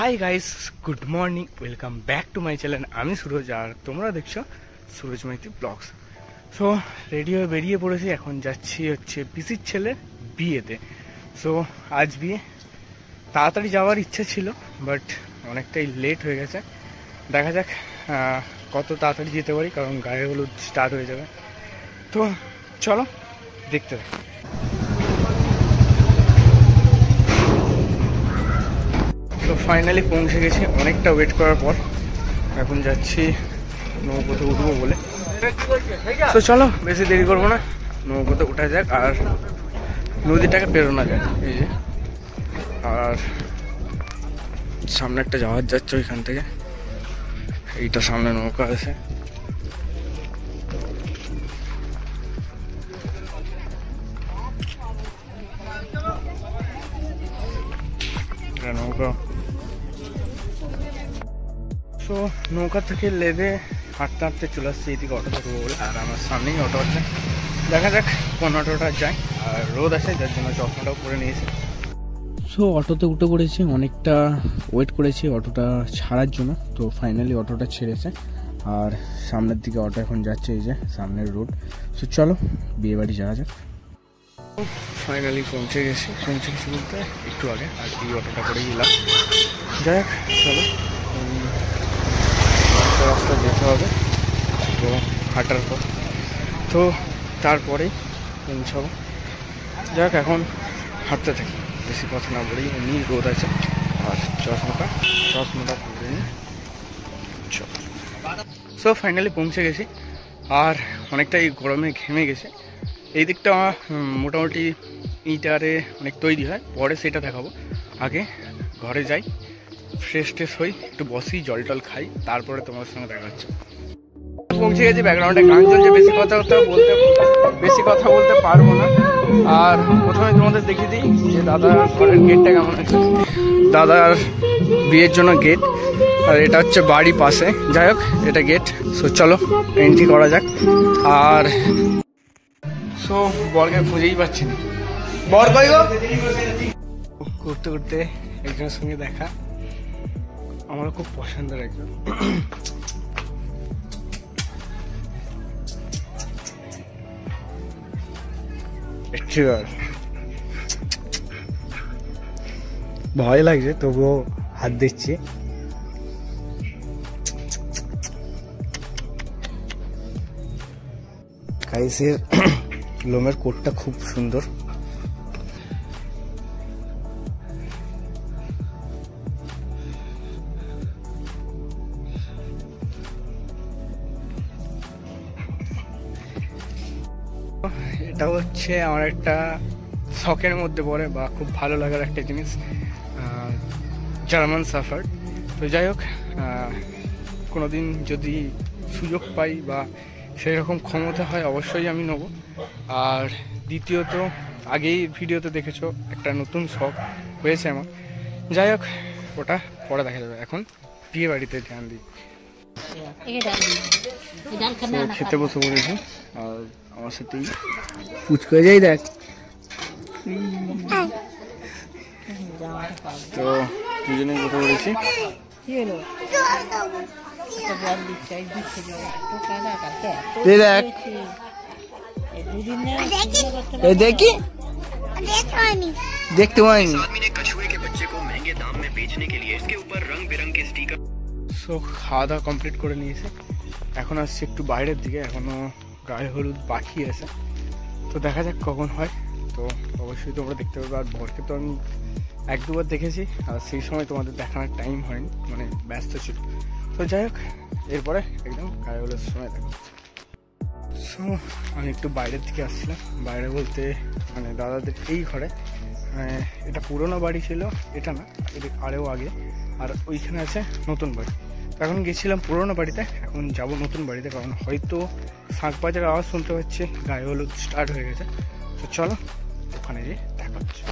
High guys, good morning, welcome back to my channel. আমি সুরজ আর তোমরা দেখছো Suraj Maity vlogs. So ready হয়ে বেরিয়ে পড়েছি, এখন যাচ্ছি হচ্ছে পিসির ছেলের বিয়েতে। সো আজ বিয়ে, তাড়াতাড়ি যাওয়ার ইচ্ছা ছিল বাট অনেকটাই লেট হয়ে গেছে। দেখা যাক কত তাড়াতাড়ি যেতে পারি, কারণ গায়ে হলুদ স্টার্ট হয়ে যাবে। তো চলো দেখতে থাকি। তো ফাইনালি পৌঁছে গেছি অনেকটা ওয়েট করার পর। এখন যাচ্ছি নৌকোতে উঠবো বলে। তো চলো বেশি দেরি করবো না, নৌকোতে উঠা যাক আর নদীটাকে পেরোনো যাক। এই যে, আর সামনে একটা জাহাজ যাচ্ছে ওইখান থেকে, এইটা সামনে নৌকা আছে। নৌকা, তো নৌকা থেকে লেবে হাঁটতে হাঁটতে চলে আসছে এইদিকে অটো ধরবো বলে। আর আমার সামনেই অটো আছে, দেখা যাক কোন অটোটা যায়। আর রোদ আছে যার জন্য চশমাটাও পরে নিয়েছি। সো অটোতে উঠে পড়েছি, অনেকটা ওয়েট করেছি অটোটা ছাড়ার জন্য। তো ফাইনালি অটোটা ছেড়েছে আর সামনের দিকে অটো এখন যাচ্ছে, এই যে সামনের রোড। সো চলো বিয়ে বাড়ি যাওয়া যাক। ফাইনালি পৌঁছে গেছি বলতে একটু আগে, আর এই অটোটা করে গেলাম। যাই হোক চলো, রাস্তা যেতে হবে তো হাঁটার পর, তো তারপরেই পৌঁছাবো। যাক এখন হাঁটতে থাকি, বেশি কথা না বলেই। এমনি রোদ আছে আর চশমাটা পরে নিই। চলো, সো ফাইনালি পৌঁছে গেছি আর অনেকটাই গরমে ঘেমে গেছে। এই দিকটা মোটামুটি ইটারে অনেক তৈরি হয়, পরে সেটা দেখাবো। আগে ঘরে যাই, ফ্রেশ হই, একটু বসি, জল টল খাই, তারপরে তোমার সঙ্গে দেখা হচ্ছে। পৌঁছে গেছি, ব্যাকগ্রাউন্ডে গান চলছে, বেশি কথা বলতে পারবো না। আর প্রথমে তোমাদের দেখিয়ে দিই যে দাদার ঘরের গেটটা কেমন আছে। দাদার বিয়ের জন্য গেট, আর এটা হচ্ছে বাড়ি পাশে। যাই হোক এটা গেট। সো চলো এন্ট্রি করা যাক। আর সো বরকে খুঁজেই পাচ্ছি না, বর কই গো? করতে করতে একজনের সঙ্গে দেখা, আমার খুব পছন্দের একজন। ভয় লাগছে তবুও হাত দিচ্ছি। গাইসের লোমের কোটটা খুব সুন্দর। এটা হচ্ছে আমার একটা শখের মধ্যে পড়ে বা খুব ভালো লাগার একটা জিনিস, জার্মান শাফার্ড। তো যাই হোক, কোনোদিন যদি সুযোগ পাই বা সেই রকম ক্ষমতা হয় অবশ্যই আমি নেব। আর দ্বিতীয়ত, আগেই ভিডিওতে দেখেছো একটা নতুন শখ হয়েছে আমার। যাই হোক ওটা পরে দেখা যাবে, এখন বিয়ে বাড়িতে ধ্যান দিই। খেতে বসে পড়েছি আর আমার সাথেই ফুচকা যাই দেখ। তো দুজনে কথা বলেছি। দেখি দেখতে পাইনি। সো খাওয়া দাওয়া কমপ্লিট করে নিয়েছে, এখন আসছি একটু বাইরের দিকে, এখনো গায়ে হলুদ বাকি আছে। তো দেখা যাক কখন হয়, তো অবশ্যই তোমরা দেখতে পাবে। আর বরকে তো আমি এক দুবার দেখেছি, আর সেই সময় তোমাদের দেখানোর টাইম হয়নি, মানে ব্যস্ত ছিল। তো যাই হোক এরপরে একদম গায়ে হলুদ সময় দেখা হচ্ছে। সো আমি একটু বাইরের দিকে আসছিলাম, বাইরে বলতে মানে দাদাদের এই ঘরে। এটা পুরোনো বাড়ি ছিল, এটা না, আরেও আগে। আর ওইখানে আছে নতুন বাড়ি। এখন গেছিলাম পুরোনো বাড়িতে, এখন যাব নতুন বাড়িতে, কারণ হয়তো শাঁখ বাজার আওয়াজ শুনতে পাচ্ছি, গায়ে হলুদ স্টার্ট হয়ে গেছে। তো চলো ওখানে গিয়ে দেখা হচ্ছে।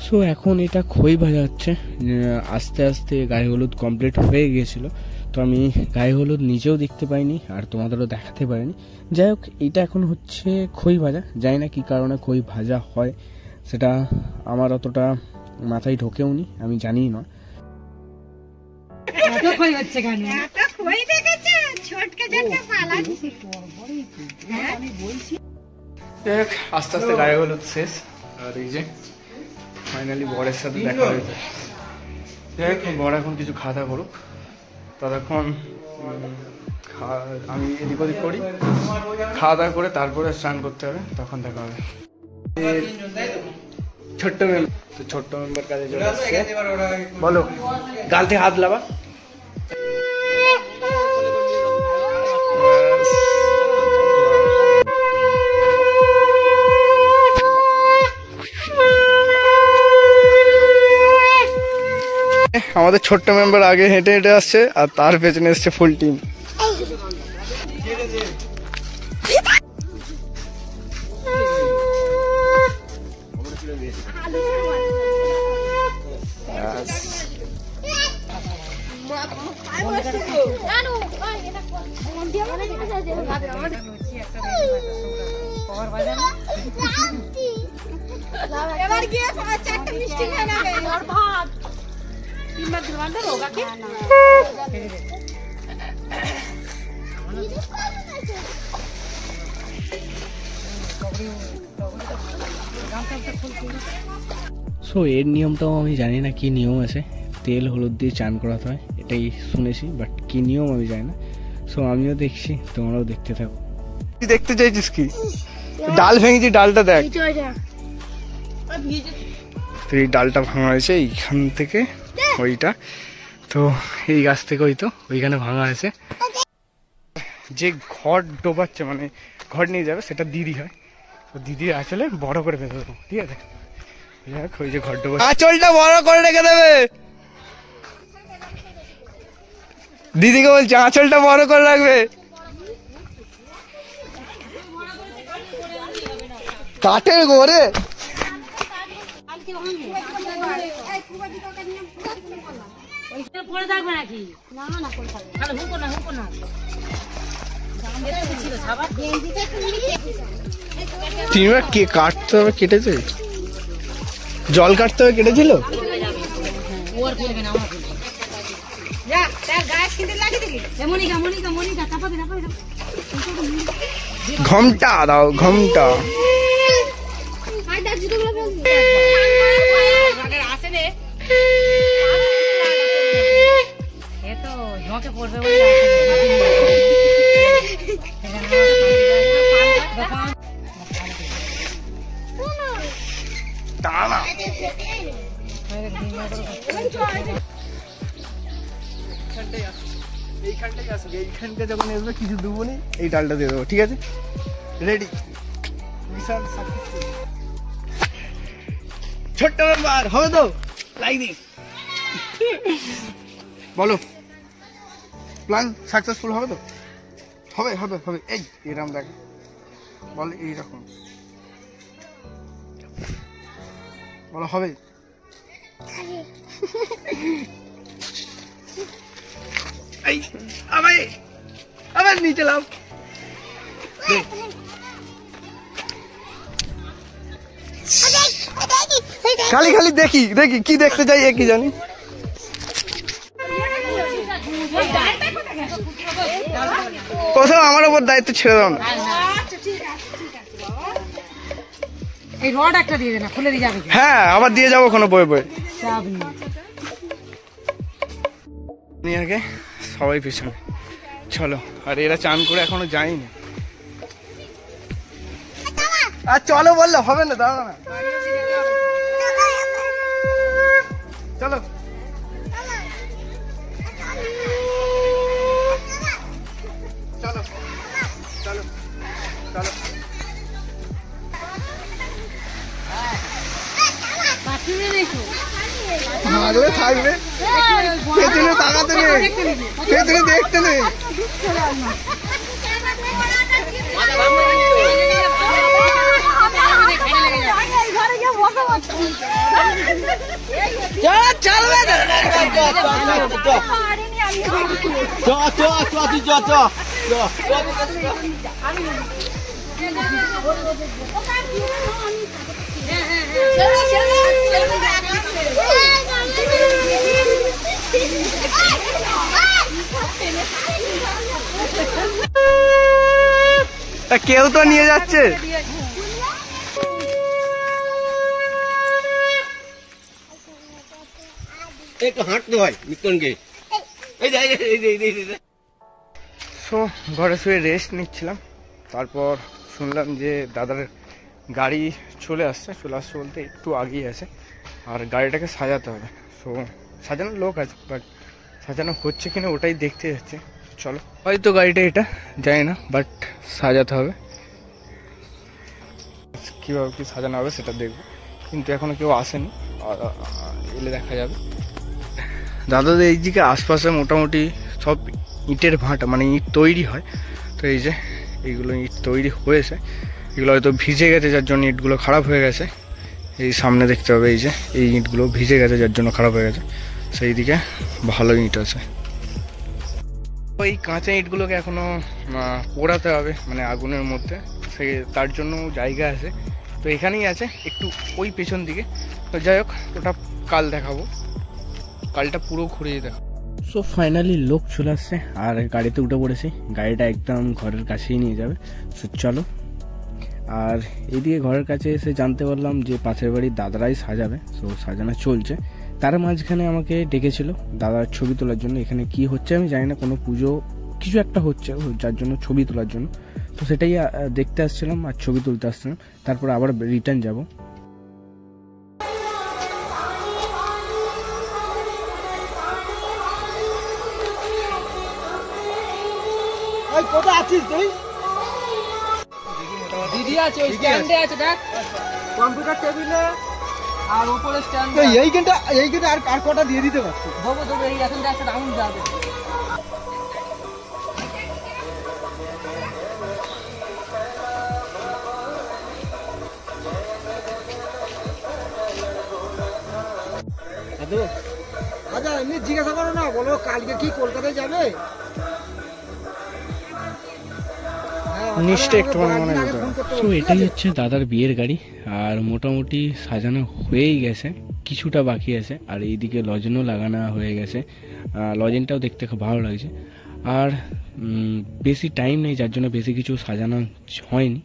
সো এখন এটা খই ভাজা হচ্ছে, আস্তে আস্তে গায়ে হলুদ কমপ্লিট হয়ে গিয়েছিল। তো আমি গায়ে হলুদ নিজেও দেখতে পাইনি আর তোমাদেরও দেখাতে পারিনি। যাই হোক এটা এখন হচ্ছে খই ভাজা, জানি না কী কারণে খই ভাজা হয়, সেটা আমার অতটা মাথায় ঢোকেও নি, আমি জানি না। আস্তে আস্তে গায়ে হলুদ শেষ, আর এই যে ফাইনালি বরের সাথে দেখা হয়েছে। যাই হোক, বর এখন কিছু খাওয়া দাওয়া করুক, ততক্ষণ আমি এদিক ওদিক করি, খাওয়া দাওয়া করে তারপরে স্নান করতে হবে, তখন দেখা হবে। ছোট্ট মেম্বার, তো ছোট্ট মেম্বার কাছে চলে আসছে। বলো, গালতে হাত লাবা। আমাদের ছোট্ট মেম্বার আগে হেঁটে হেঁটে আসছে, আর তার পেছনে এসছে ফুল টিম। সো এর নিয়মটাও আমি জানি না, কি নিয়ম আছে, তেল হলুদ দিয়ে চান করাতে হয়, এটাই শুনেছি, বাট কি নিয়ম আমি জানি না। সো আমিও দেখছি, তোমরাও দেখতে থাকো। তুই দেখতে চাইছিস কি? ডাল ভেঙেছি, ডালটা দেখ। তো এই ডালটা ভাঙা হয়েছে এইখান থেকে ওইটা, তো এই গাছ থেকে ওইখানে ভাঙা হয়েছে। যে ঘর ডোবাচ্ছে, মানে ঘর নিয়ে যাবে, সেটা দিদি হয়। তো দিদির আসলে বড় করে বেঁধে দেবো, ঠিক আছে? ওই যে ঘর ডোবা, আঁচলটা বড় করে রেখে দেবে। দিদিকে বলছে আঁচলটা বড় করে রাখবে। কাঠের ঘরে তিনবার কে কাটতে হবে, কেটেছে, জল কাটতে হবে, কেটেছিল। ঘমটা দাও, ঘমটা। এইখানটা যখন আসবে কিছু দেবো নি, এই ডালটা দিয়ে দেবো, ঠিক আছে? রেডি। বিশাল ছোট্ট মেম্বার হবে তো, লাইক দিস। বলো, প্ল্যান সাকসেসফুল হবে তো? হবে হবে হবে। এই এরকম দেখ, বল এইরকম বলো, হবে? এই আবার নিচে লাভ। খালি খালি দেখি দেখি কি দেখতে যাই, কি জানি। কোথাও আমার উপর দায়িত্ব ছেড়ে দাও না। এই রড একটা দিয়ে দে না, খুলে দিয়ে যাবে। হ্যাঁ, আবার দিয়ে যাবো কোনো বয়ে বয়ে। নিয়ে আগে সবাই পেছনে চলো। আর এরা চান করে এখনো যায়নি। আর চলো বললে হবে না, দাঁড়া না, চলো। চলো চলো চলো। ভালো থাকবে, পেছনে তাকাতে নেই, পেছনে দেখতে নেই। চলবে কেউ তো নিয়ে যাচ্ছে। একটু হাঁটতে হয় মিত্তনকে। সো ঘরে শুয়ে রেস্ট নিচ্ছিলাম, তারপর শুনলাম যে দাদার গাড়ি চলে আসছে বলতে একটু আগিয়ে আছে, আর গাড়িটাকে সাজাতে হবে। সো সাজানোর লোক আছে, বাট সাজানো হচ্ছে কিনা ওটাই দেখতে যাচ্ছে। চলো, হয়তো গাড়িটা এটা জানি না, বাট সাজাতে হবে। কীভাবে কি সাজানো হবে সেটা দেখবো, কিন্তু এখনো কেউ আসেনি, এলে দেখা যাবে। দাদাদের এইদিকে আশপাশে মোটামুটি সব ইটের ভাঁটা, মানে ইট তৈরি হয়। তো এই যে এইগুলো ইট তৈরি হয়েছে, এগুলো হয়তো ভিজে গেছে যার জন্য ইটগুলো খারাপ হয়ে গেছে। এই সামনে দেখতে হবে, এই যে এই ইটগুলো ভিজে গেছে যার জন্য খারাপ হয়ে গেছে, সেই দিকে ভালো ইট আছে। ওই কাঁচা ইটগুলোকে এখনও পোড়াতে হবে, মানে আগুনের মধ্যে, সে তার জন্য জায়গা আছে। তো এখানেই আছে একটু ওই পেছন দিকে। তো যাই হোক, ওটা কাল দেখাবো, কালটা পুরো ঘুরিয়ে দেখো। সো ফাইনালি লোক চলে আসছে আর গাড়িতে উঠে পড়েছি। গাড়িটা একদম ঘরের কাছেই নিয়ে যাবে। সো চলো। আর এইদিকে ঘরের কাছে এসে জানতে পারলাম যে পাশের বাড়ির দাদারাই সাজাবে। সো সাজানো চলছে। তার মাঝখানে আমাকে ডেকেছিল দাদার ছবি তোলার জন্য। এখানে কি হচ্ছে আমি জানি না, কোনো পুজো কিছু একটা হচ্ছে যার জন্য ছবি তোলার জন্য। তো সেটাই দেখতে আসছিলাম আর ছবি তুলতে আসছিলাম, তারপর আবার রিটার্ন যাব। কোথায় আছিস তুই? দিদি আছে, ওই স্ট্যান্ডে আছে, দেখ কম্পিউটার টেবিলে আর উপরে স্ট্যান্ডে। এইখানটা আর কটা দিয়ে দিতে পারছি। দেবো এই এখন একটা রাউন্ড যাবে। আচ্ছা এমনি জিজ্ঞাসা করো না, বলো কালকে কি কলকাতায় যাবে? নিশ্চয়ই একটু মনে যেতে। সো এটাই হচ্ছে দাদার বিয়ের গাড়ি, আর মোটামুটি সাজানো হয়েই গেছে, কিছুটা বাকি আছে। আর এইদিকে লজেনও লাগানো হয়ে গেছে, লজেনটাও দেখতে খুব ভালো লাগছে। আর বেশি টাইম নেই, যার জন্য বেশি কিছু সাজানো হয়নি।